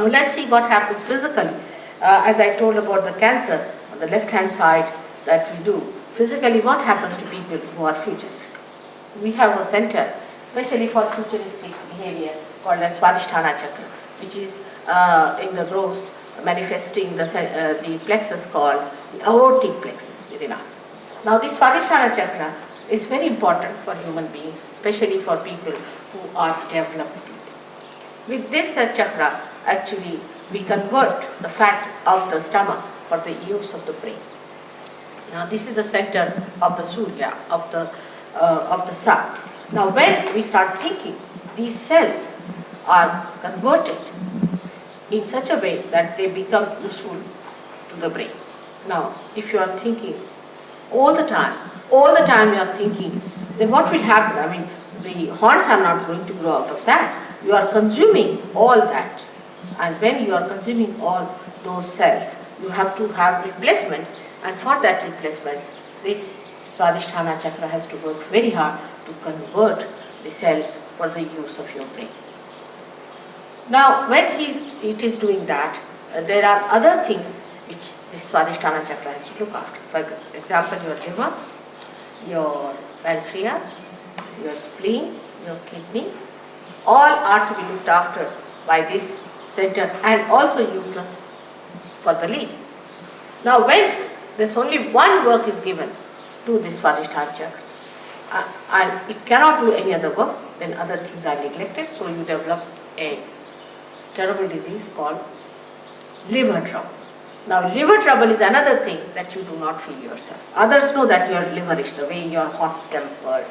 Now let's see what happens physically. As I told about the cancer on the left hand side that we do. Physically, what happens to people who are futurists? We have a center, especially for futuristic behavior, called the Swadhisthana chakra, which is in the gross manifesting the plexus called the aortic plexus within us. Now this Swadhisthana chakra is very important for human beings, especially for people who are developed people. With this chakra, actually, we convert the fat of the stomach for the use of the brain. Now this is the center of the Surya, of the sun. Now when we start thinking, these cells are converted in such a way that they become useful to the brain. Now if you are thinking all the time you are thinking, then what will happen? I mean, the horns are not going to grow out of that. You are consuming all that. And when you are consuming all those cells, you have to have replacement. And for that replacement, this Swadhisthana chakra has to work very hard to convert the cells for the use of your brain. Now, when it is doing that, there are other things which this Swadhisthana chakra has to look after. For example, your liver, your pancreas, your spleen, your kidneys, all are to be looked after by this center, and also uterus for the ladies. Now when there's only one work is given to this Swadhisthana chakra, and it cannot do any other work, then other things are neglected, so you develop a terrible disease called liver trouble. Now liver trouble is another thing that you do not feel yourself. Others know that you are liverish, the way you are hot-tempered,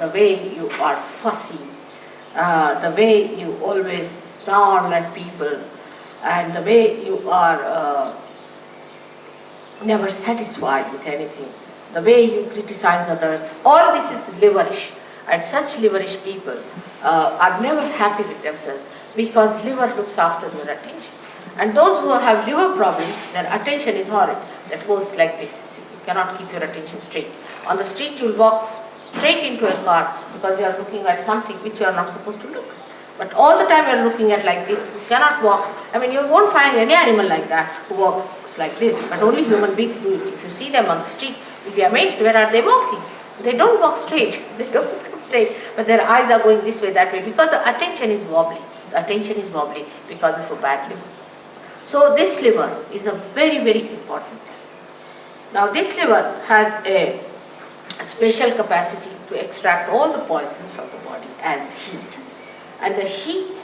the way you are fussy, the way you always snarl at people, and the way you are never satisfied with anything, the way you criticize others. All this is liverish, and such liverish people are never happy with themselves because liver looks after their attention. And those who have liver problems, their attention is horrid. That goes like this. You cannot keep your attention straight. On the street you will walk straight into a car because you are looking at something which you are not supposed to look. But all the time you are looking at like this, you cannot walk. I mean, you won't find any animal like that who walks like this, but only human beings do it. If you see them on the street, you'll be amazed, where are they walking? They don't walk straight, they don't walk straight, but their eyes are going this way, that way, because the attention is wobbly. The attention is wobbly because of a bad liver. So this liver is a very, very important thing. Now this liver has a special capacity to extract all the poisons from the body as heat. And the heat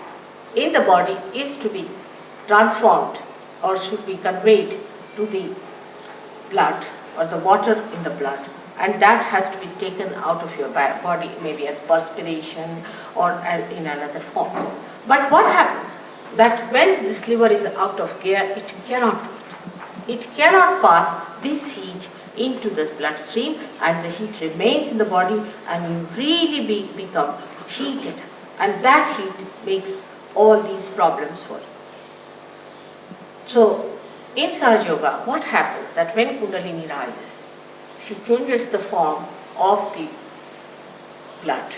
in the body is to be transformed or should be conveyed to the blood or the water in the blood, and that has to be taken out of your body, maybe as perspiration or in another forms. But what happens? That when this liver is out of gear, it cannot do it. It cannot pass this heat into the bloodstream, and the heat remains in the body, and you really become heated, and that heat makes all these problems for you. So in Sahaja Yoga, what happens that when Kundalini rises, she changes the form of the blood.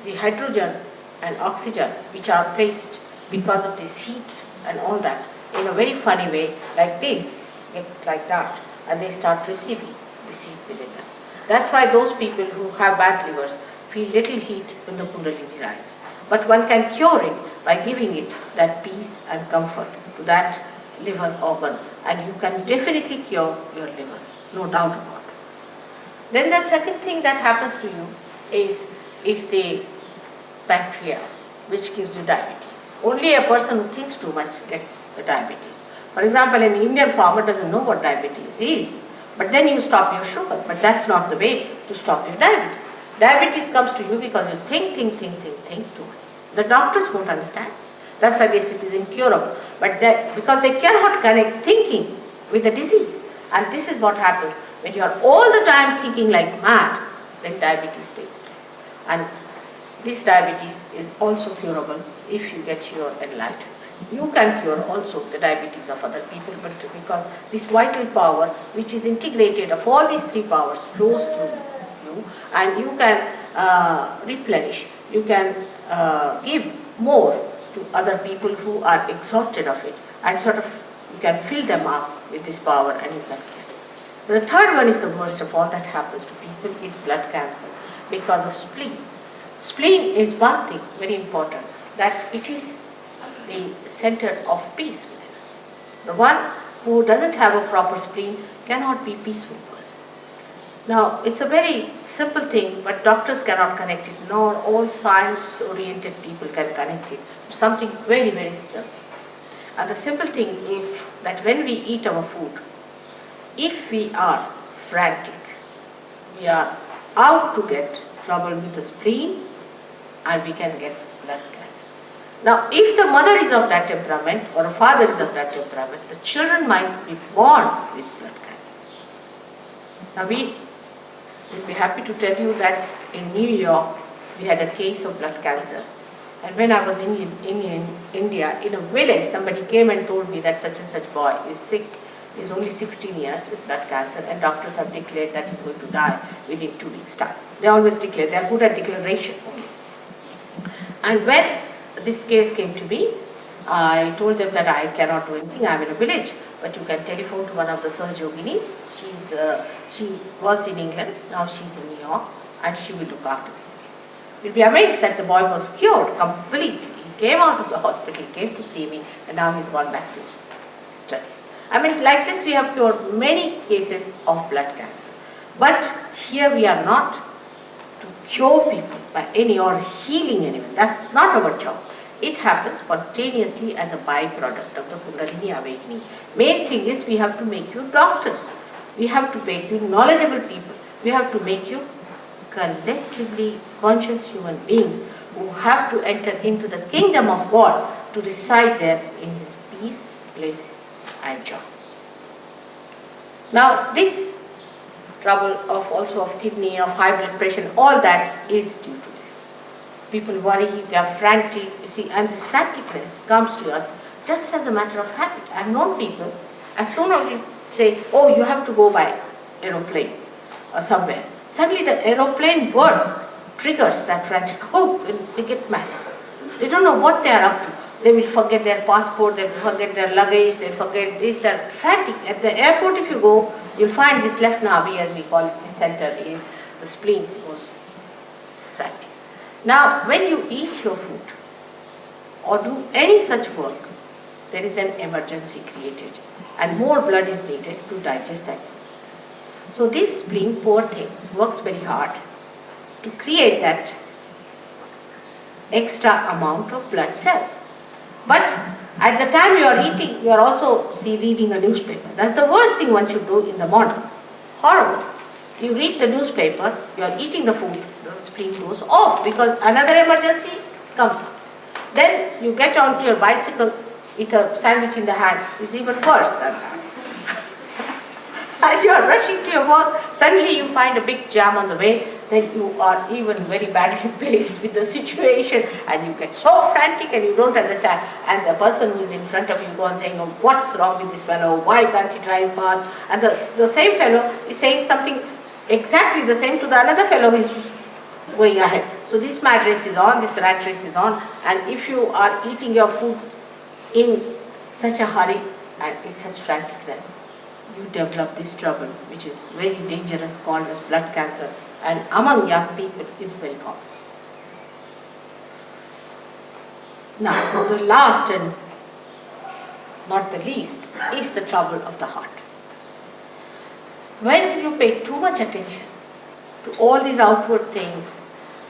The hydrogen and oxygen which are placed because of this heat and all that, in a very funny way, like this, like that, and they start receiving this heat within them. That's why those people who have bad livers feel little heat when the Kundalini rises. But one can cure it by giving it that peace and comfort to that liver organ, and you can definitely cure your liver, no doubt about it. Then the second thing that happens to you is the pancreas, which gives you diabetes. Only a person who thinks too much gets the diabetes. For example, an Indian farmer doesn't know what diabetes is, but then you stop your sugar. But that's not the way to stop your diabetes. Diabetes comes to you because you think too much. The doctors won't understand this. That's why they say it is incurable. But because they cannot connect thinking with the disease. And this is what happens when you are all the time thinking like mad, then diabetes takes place. And this diabetes is also curable if you get your enlightenment. You can cure also the diabetes of other people, but because this vital power, which is integrated of all these three powers, flows through you, and you can replenish, you can give more to other people who are exhausted of it, and sort of you can fill them up with this power and you can get. The third one is the worst of all that happens to people is blood cancer because of spleen. Spleen is one thing very important, that it is the center of peace within us. The one who doesn't have a proper spleen cannot be a peaceful person. Now, it's a very simple thing, but doctors cannot connect it, nor all science-oriented people can connect it to something very, very simple. And the simple thing is that when we eat our food, if we are frantic, we are out to get trouble with the spleen, and we can get blood cancer. Now, if the mother is of that temperament or a father is of that temperament, the children might be born with blood cancer. Now, we will be happy to tell you that in New York, we had a case of blood cancer. And when I was in India, in a village, somebody came and told me that such and such boy is sick. He's only 16 years with blood cancer, and doctors have declared that he's going to die within 2 weeks' time. They always declare, they are good at declaration only. And when this case came to me, I told them that I cannot do anything, I'm in a village, but you can telephone to one of the Saj Yoginis. She was in England, now she's in New York, and she will look after this case. You'll be amazed that the boy was cured completely. He came out of the hospital, came to see me, and now he's gone back to his studies. I mean, like this we have cured many cases of blood cancer. But here we are not to cure people by any or healing anyone. That's not our job. It happens spontaneously as a byproduct of the Kundalini awakening. Main thing is we have to make you doctors. We have to make you knowledgeable people. We have to make you collectively conscious human beings who have to enter into the kingdom of God to reside there in His peace, bliss, and joy. Now, this trouble of also of kidney, of high blood pressure, all that is due to this. People worry, they are frantic, you see, and this franticness comes to us just as a matter of habit. I have known people, as soon as you say, oh, you have to go by aeroplane or somewhere, suddenly the aeroplane word triggers that frantic, oh, they get mad. They don't know what they are up to. They will forget their passport, they will forget their luggage, they will forget this, that. Frantic. At the airport, if you go, you'll find this left nabi, as we call it, the center is the spleen goes frantic. Now, when you eat your food or do any such work, there is an emergency created and more blood is needed to digest that food. So this spleen, poor thing, works very hard to create that extra amount of blood cells. But at the time you are eating, you are also reading a newspaper. That's the worst thing one should do in the morning. Horrible. You read the newspaper, you are eating the food, the spleen goes off because another emergency comes up. Then you get onto your bicycle, eat a sandwich in the hand, it's even worse than that. And you are rushing to your work, suddenly you find a big jam on the way, then you are even very badly placed with the situation and you get so frantic and you don't understand. And the person who is in front of you goes on saying, oh, what's wrong with this fellow? Why can't he drive fast? And the same fellow is saying something exactly the same to the another fellow who is going ahead. So this mad race is on, this rat race is on, and if you are eating your food in such a hurry and in such franticness, you develop this trouble, which is very dangerous, called as blood cancer, and among young people is very common. Now, the last and not the least is the trouble of the heart. When you pay too much attention to all these outward things,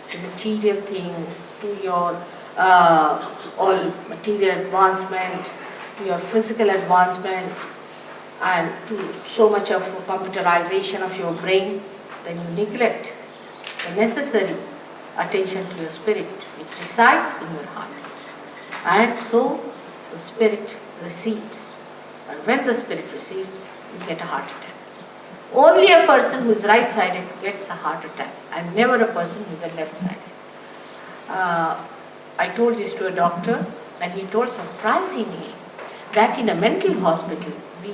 to material things, to your all material advancement, to your physical advancement, and to so much of computerization of your brain, then you neglect the necessary attention to your spirit, which resides in your heart. And so the spirit receives. And when the spirit receives, you get a heart attack. Only a person who is right-sided gets a heart attack, and never a person who is a left-sided. I told this to a doctor, and he told surprisingly that in a mental hospital, we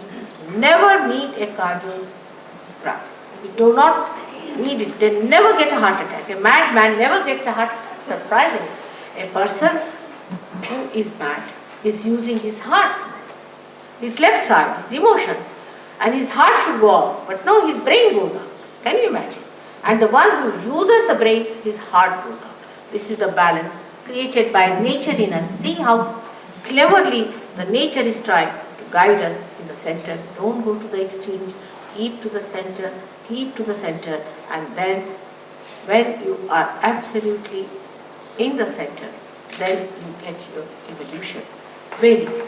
never need a cardiogram. We do not need it. They never get a heart attack. A madman never gets a heart attack. Surprisingly, a person who is mad is using his heart, his left side, his emotions, and his heart should go out, but no, his brain goes out. Can you imagine? And the one who uses the brain, his heart goes out. This is the balance created by nature in us. See how cleverly the nature is trying to guide us in the center. Don't go to the extremes, keep to the center, and then when you are absolutely in the center, then you get your evolution very quickly.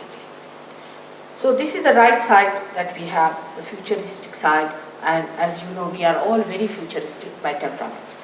So this is the right side that we have, the futuristic side, and as you know, we are all very futuristic by temperament.